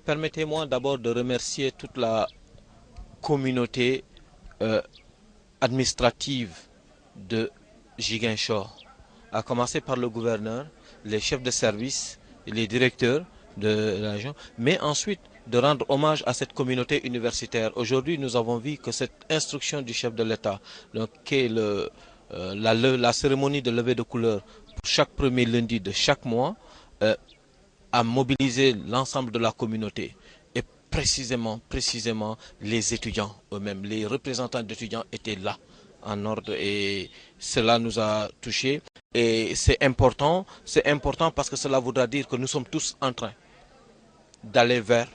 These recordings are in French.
Permettez-moi d'abord de remercier toute la communauté euh, administrative de Ziguinchor, à commencer par le gouverneur, les chefs de service, les directeurs de la région, mais ensuite de rendre hommage à cette communauté universitaire. Aujourd'hui, nous avons vu que cette instruction du chef de l'État, qui est la cérémonie de levée de couleur pour chaque premier lundi de chaque mois, euh, a mobilisé l'ensemble de la communauté. Et précisément, les étudiants eux-mêmes, les représentants d'étudiants étaient là en ordre et cela nous a touchés. Et c'est important parce que cela voudra dire que nous sommes tous en train d'aller vers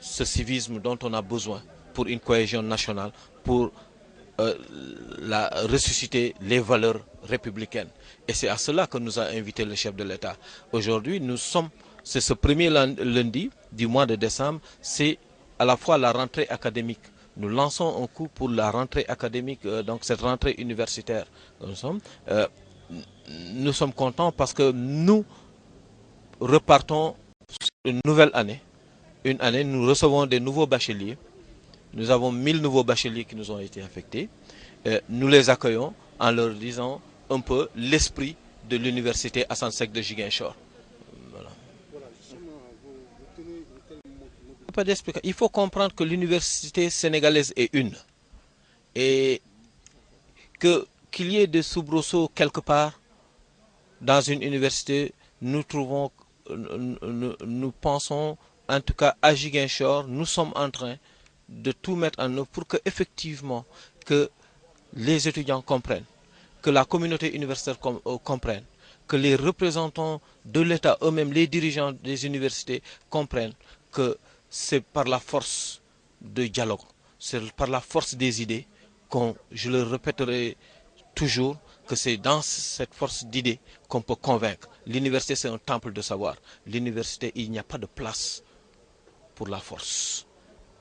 ce civisme dont on a besoin pour une cohésion nationale, pour euh, ressusciter les valeurs républicaines. Et c'est à cela que nous a invité le chef de l'État. Aujourd'hui, c'est ce premier lundi du mois de décembre, c'est à la fois la rentrée académique. Nous lançons un coup pour la rentrée académique, donc cette rentrée universitaire. Euh, nous sommes contents parce que nous repartons sur une nouvelle année. Une année, nous recevons des nouveaux bacheliers. Nous avons 1000 nouveaux bacheliers qui nous ont été affectés. Nous les accueillons en leur disant un peu l'esprit de l'université Assane Seck de Ziguinchor. Voilà. Pas d'explication. Il faut comprendre que l'université sénégalaise est une. Et qu'il y ait des soubresauts quelque part dans une université, nous pensons, en tout cas à Ziguinchor, nous sommes en train de tout mettre en œuvre pour que effectivement que les étudiants comprennent, que la communauté universitaire comprenne, que les représentants de l'État eux-mêmes, les dirigeants des universités comprennent que c'est par la force de dialogue, c'est par la force des idées je le répéterai toujours, que c'est dans cette force d'idées qu'on peut convaincre. L'université, c'est un temple de savoir. L'université, il n'y a pas de place pour la force.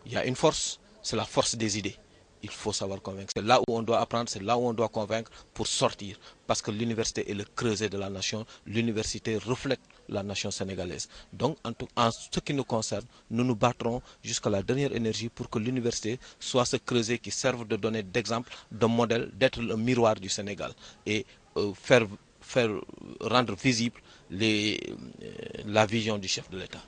Il y a une force, c'est la force des idées. Il faut savoir convaincre. C'est là où on doit apprendre, c'est là où on doit convaincre pour sortir. Parce que l'université est le creuset de la nation. L'université reflète la nation sénégalaise. Donc, en ce qui nous concerne, nous nous battrons jusqu'à la dernière énergie pour que l'université soit ce creuset qui serve de donner d'exemple, de modèle, d'être le miroir du Sénégal. Et faire rendre visible la vision du chef de l'État.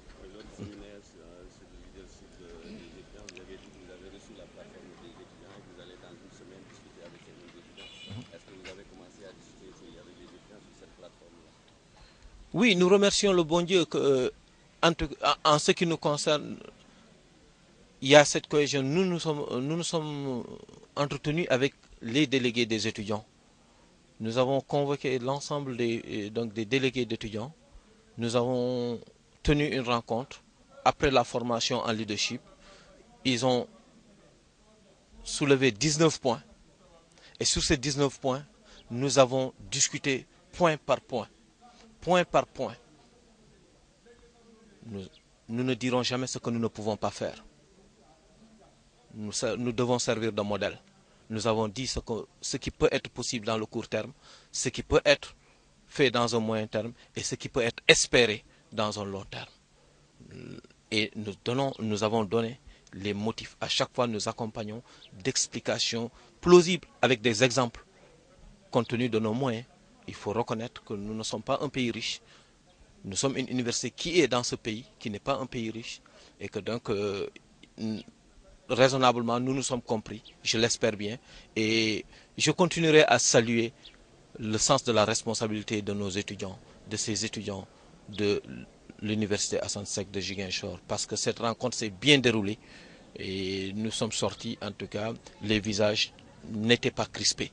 Oui, nous remercions le bon Dieu que, en ce qui nous concerne, il y a cette cohésion. Nous nous sommes entretenus avec les délégués des étudiants. Nous avons convoqué l'ensemble des délégués d'étudiants. Nous avons tenu une rencontre après la formation en leadership. Ils ont soulevé 19 points. Et sur ces 19 points, nous avons discuté point par point. Point par point. Nous, nous ne dirons jamais ce que nous ne pouvons pas faire. Nous devons servir de modèle. Nous avons dit ce qui peut être possible dans le court terme, ce qui peut être fait dans un moyen terme et ce qui peut être espéré dans un long terme. Et nous avons donné les motifs. À chaque fois, nous accompagnons d'explications plausibles avec des exemples. Compte tenu de nos moyens, il faut reconnaître que nous ne sommes pas un pays riche. Nous sommes une université qui est dans ce pays, qui n'est pas un pays riche, et que donc, raisonnablement, nous nous sommes compris, je l'espère bien, et je continuerai à saluer le sens de la responsabilité de nos étudiants, de ces étudiants de l'université Assane Seck de Ziguinchor, parce que cette rencontre s'est bien déroulée, et nous sommes sortis, en tout cas, les visages n'étaient pas crispés.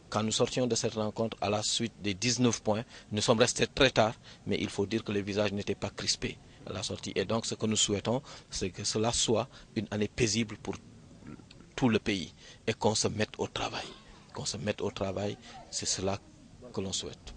Quand nous sortions de cette rencontre à la suite des 19 points, nous sommes restés très tard, mais il faut dire que les visages n'étaient pas crispés à la sortie. Et donc ce que nous souhaitons, c'est que cela soit une année paisible pour tout le pays et qu'on se mette au travail. Qu'on se mette au travail, c'est cela que l'on souhaite.